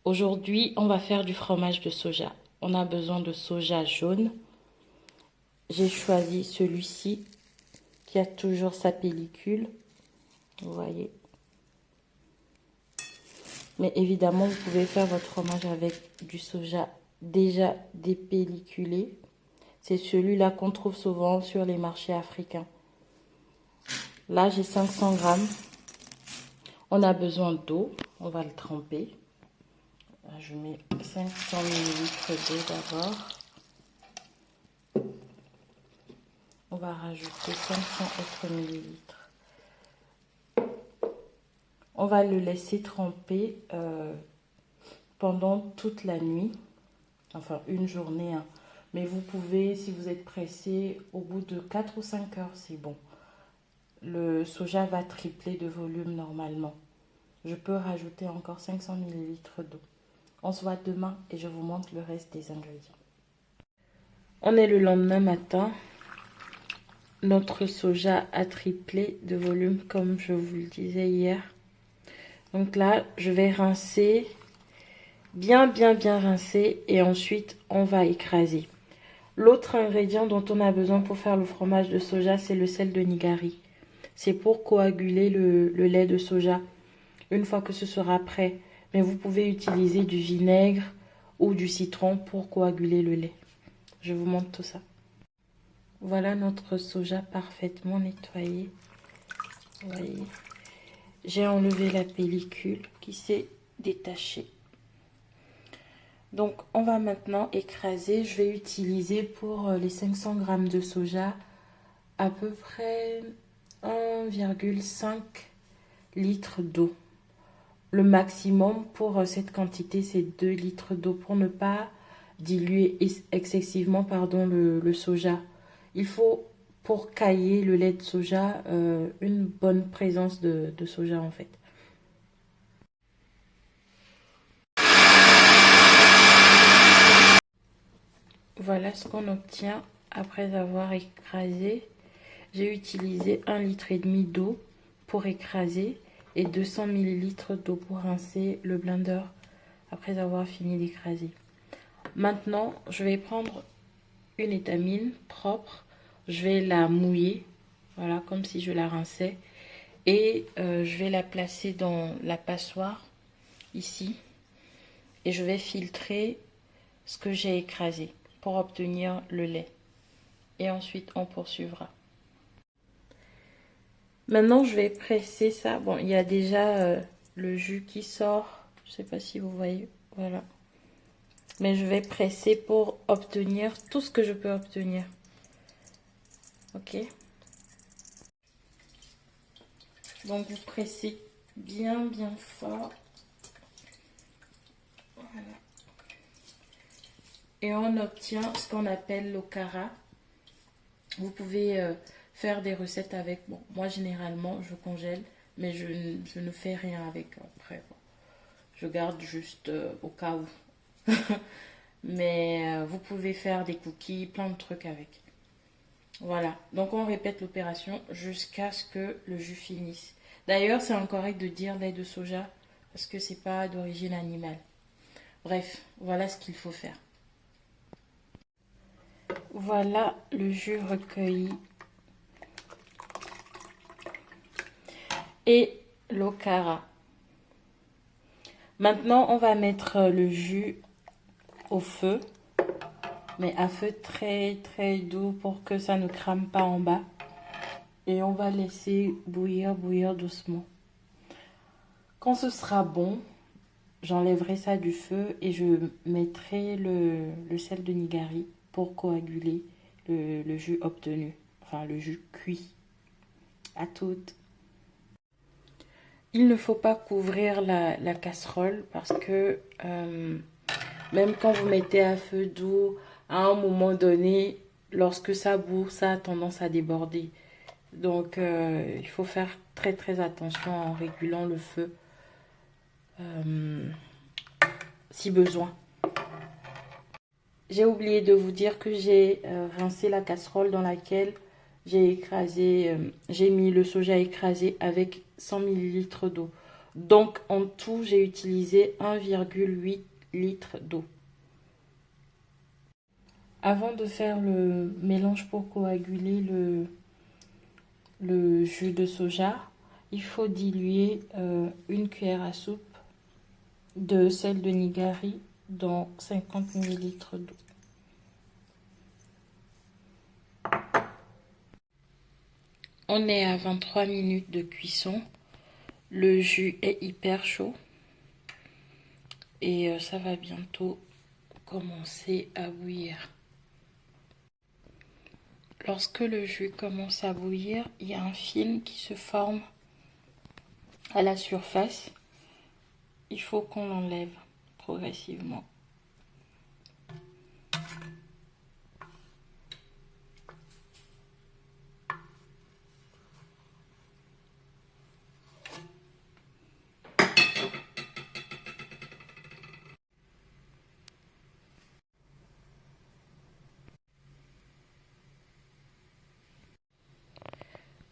Aujourd'hui, on va faire du fromage de soja. On a besoin de soja jaune. J'ai choisi celui-ci qui a toujours sa pellicule. Vous voyez. Mais évidemment, vous pouvez faire votre fromage avec du soja déjà dépelliculé. C'est celui-là qu'on trouve souvent sur les marchés africains. Là, j'ai 500 grammes. On a besoin d'eau. On va le tremper. Je mets 500 ml d'eau d'abord. On va rajouter 500 autres millilitres. On va le laisser tremper pendant toute la nuit. Enfin, une journée. Hein. Mais vous pouvez, si vous êtes pressé, au bout de 4 ou 5 heures, c'est bon. Le soja va tripler de volume normalement. Je peux rajouter encore 500 ml d'eau. On se voit demain et je vous montre le reste des ingrédients. On est le lendemain matin. Notre soja a triplé de volume comme je vous le disais hier. Donc là, je vais rincer, bien rincer et ensuite on va écraser. L'autre ingrédient dont on a besoin pour faire le fromage de soja, c'est le sel de Nigari. C'est pour coaguler le lait de soja une fois que ce sera prêt. Mais vous pouvez utiliser du vinaigre ou du citron pour coaguler le lait. Je vous montre tout ça. Voilà notre soja parfaitement nettoyé. Vous voyez. J'ai enlevé la pellicule qui s'est détachée. Donc on va maintenant écraser. Je vais utiliser pour les 500 grammes de soja à peu près 1,5 litre d'eau. Le maximum pour cette quantité, c'est 2 litres d'eau pour ne pas diluer excessivement le soja. Il faut, pour cailler le lait de soja, une bonne présence de soja en fait. Voilà ce qu'on obtient après avoir écrasé. J'ai utilisé 1,5 litre d'eau pour écraser et 200 ml d'eau pour rincer le blender après avoir fini d'écraser. Maintenant, je vais prendre une étamine propre. Je vais la mouiller, voilà, comme si je la rinçais. Et je vais la placer dans la passoire, ici. Et je vais filtrer ce que j'ai écrasé pour obtenir le lait. Et ensuite, on poursuivra. Maintenant, je vais presser ça. Bon, il y a déjà le jus qui sort. Je ne sais pas si vous voyez. Voilà. Mais je vais presser pour obtenir tout ce que je peux obtenir. Ok. Donc, vous pressez bien fort. Voilà. Et on obtient ce qu'on appelle l'okara. Vous pouvez faire des recettes avec. Bon, moi, généralement, je congèle, mais je ne fais rien avec après. Bon, je garde juste au cas où. Mais vous pouvez faire des cookies, plein de trucs avec. Voilà, donc on répète l'opération jusqu'à ce que le jus finisse. D'ailleurs, c'est incorrect de dire lait de soja parce que c'est pas d'origine animale. Bref, voilà ce qu'il faut faire. Voilà le jus recueilli et l'okara. Maintenant, on va mettre le jus au feu, mais à feu très doux pour que ça ne crame pas en bas. Et on va laisser bouillir doucement. Quand ce sera bon, j'enlèverai ça du feu et je mettrai le sel de Nigari pour coaguler le jus obtenu, enfin le jus cuit. À toutes. Il ne faut pas couvrir la casserole parce que même quand vous mettez à feu doux, à un moment donné, lorsque ça bout, ça a tendance à déborder. Donc il faut faire très attention en régulant le feu si besoin. J'ai oublié de vous dire que j'ai rincé la casserole dans laquelle j'ai mis le soja écrasé avec 100 ml d'eau. Donc en tout, j'ai utilisé 1,8 litre d'eau. Avant de faire le mélange pour coaguler le jus de soja, il faut diluer une cuillère à soupe de sel de nigari dans 50 ml d'eau. On est à 23 minutes de cuisson. Le jus est hyper chaud et ça va bientôt commencer à bouillir. Lorsque le jus commence à bouillir, il y a un film qui se forme à la surface. Il faut qu'on l'enlève progressivement.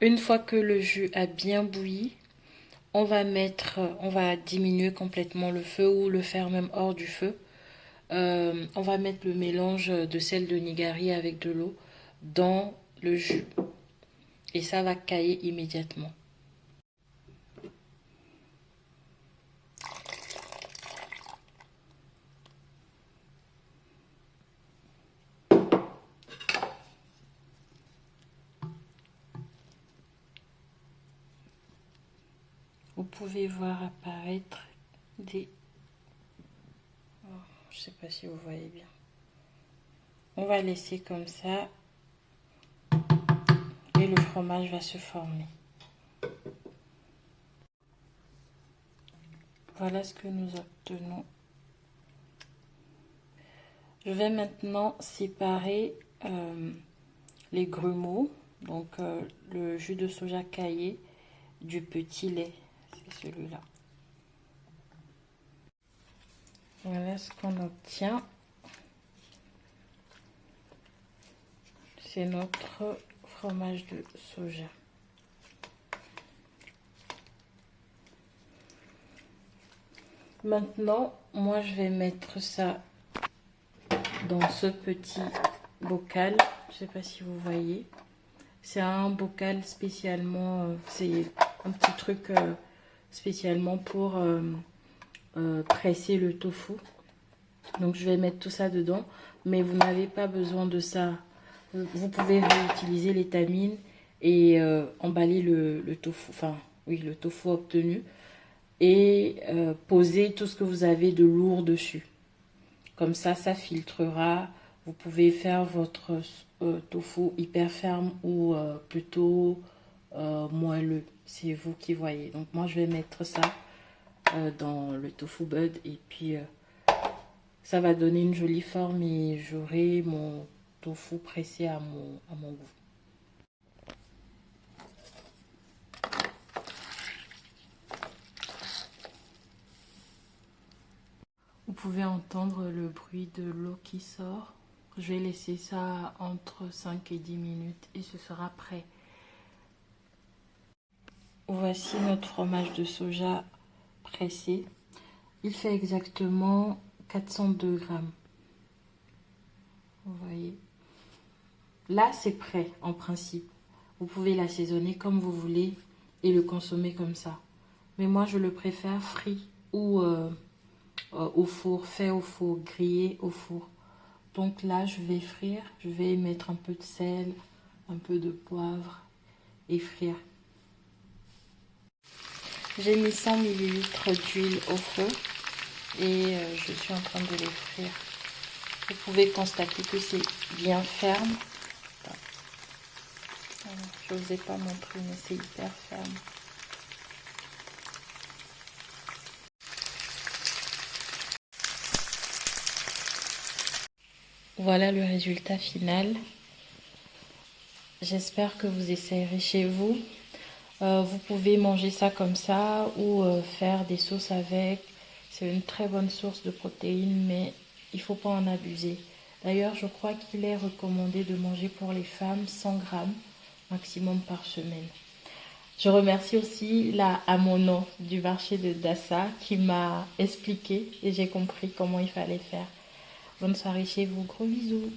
Une fois que le jus a bien bouilli, on va diminuer complètement le feu ou le faire même hors du feu. On va mettre le mélange de sel de nigari avec de l'eau dans le jus. Et ça va cailler immédiatement. Vous pouvez voir apparaître des... je ne sais pas si vous voyez bien. On va laisser comme ça et le fromage va se former. Voilà ce que nous obtenons. Je vais maintenant séparer les grumeaux, donc le jus de soja caillé du petit lait, c'est celui-là. Voilà ce qu'on obtient. C'est notre fromage de soja. Maintenant, moi je vais mettre ça dans ce petit bocal. Je ne sais pas si vous voyez. C'est un bocal spécialement, c'est un petit truc spécialement pour presser le tofu. Donc je vais mettre tout ça dedans, mais vous n'avez pas besoin de ça. Vous pouvez réutiliser les tamines et emballer le tofu, enfin oui, le tofu obtenu et poser tout ce que vous avez de lourd dessus. Comme ça filtrera. Vous pouvez faire votre tofu hyper ferme ou plutôt moelleux. C'est vous qui voyez. Donc moi je vais mettre ça dans le tofu bud et puis ça va donner une jolie forme et j'aurai mon tofu pressé à mon goût. Vous pouvez entendre le bruit de l'eau qui sort. Je vais laisser ça entre 5 et 10 minutes et ce sera prêt. Voici notre fromage de soja pressé. Il fait exactement 402 grammes. Vous voyez. Là, c'est prêt en principe. Vous pouvez l'assaisonner comme vous voulez et le consommer comme ça. Mais moi, je le préfère frit ou au four, fait au four, grillé au four. Donc là, je vais frire. Je vais mettre un peu de sel, un peu de poivre et frire. J'ai mis 100 ml d'huile au feu et je suis en train de les frire. Vous pouvez constater que c'est bien ferme. Je ne vous ai pas montré, mais c'est hyper ferme. Voilà le résultat final. J'espère que vous essayerez chez vous. Vous pouvez manger ça comme ça ou faire des sauces avec. C'est une très bonne source de protéines, mais il ne faut pas en abuser. D'ailleurs, je crois qu'il est recommandé de manger pour les femmes 100 grammes maximum par semaine. Je remercie aussi la Amono du marché de Dassa qui m'a expliqué et j'ai compris comment il fallait faire. Bonne soirée chez vous, gros bisous.